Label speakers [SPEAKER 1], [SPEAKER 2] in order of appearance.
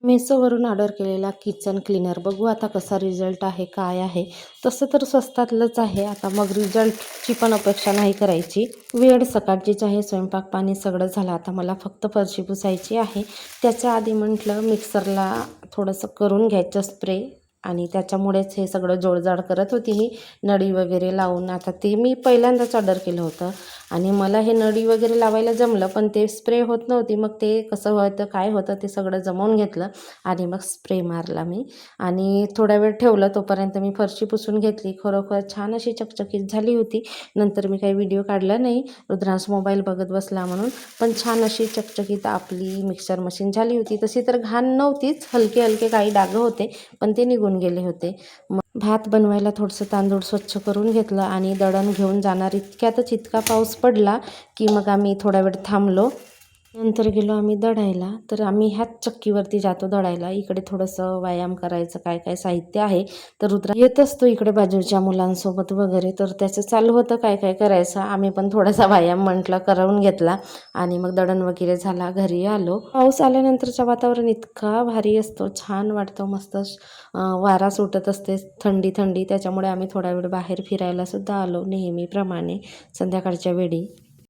[SPEAKER 1] मेसोवरून order केलेला kitchen cleaner बघू आता कसा रिझल्ट आहे, काय आहे. तसं तर स्वस्तातलंच आहे. आता मग रिझल्टची पण अपेक्षा नाही करायची. वेळ सकाळचीच आहे. स्वयंपाक पाणी सगळं झालं. आता मला फक्त फरशी पुसायची आहे. त्याच्या आधी म्हटलं मिक्सरला थोडंसं करून घ्यायचं स्प्रे, आणि त्याच्यामुळेच हे सगळं जोडजाड करत होती मी, नळी वगैरे लावून. आता ते मी पहिल्यांदाच ऑर्डर केलं होतं आणि मला हे नळी वगैरे लावायला जमलं, पण ते स्प्रे होत नव्हती. मग ते कसं होतं काय होतं ते सगळं जमवून घेतलं आणि मग स्प्रे मारला मी आणि थोडा वेळ ठेवलं. तोपर्यंत मी फरशी पुसून घेतली. खरोखर छान अशी चकचकीत झाली होती. नंतर मी काही व्हिडिओ काढला नाही, रुद्रांश मोबाईल बघत बसला म्हणून. पण छान अशी चकचकीत आपली मिक्सर मशीन झाली होती. तशी तर घाण नव्हतीच, हलके हलके काही डाग होते, पण ते निघून गेले होते. मग भात बनवायला थोडंसं तांदूळ स्वच्छ करून घेतलं आणि दळण घेऊन जाणार इतक्यातच इतका पाऊस पडला की मग आम्ही थोडा वेळ थांबलो. नंतर गेलो आम्ही दळायला. तर आम्ही ह्याच चक्कीवरती जातो दळायला. इकडे थोडंसं व्यायाम करायचं काय काय साहित्य आहे. तर रुद्र येत असतो इकडे बाजूच्या मुलांसोबत वगैरे, तर त्याचं चालू होतं काय काय करायचं. आम्ही पण थोडासा व्यायाम म्हटलं करून घेतला आणि मग दळण वगैरे झाला, घरी आलो. पाऊस आल्यानंतरचं वातावरण इतका भारी असतो, छान वाटतं, मस्त वारा सुटत असते, थंडी थंडी. त्याच्यामुळे आम्ही थोडा वेळ बाहेर फिरायला सुद्धा आलो नेहमीप्रमाणे संध्याकाळच्या वेळी.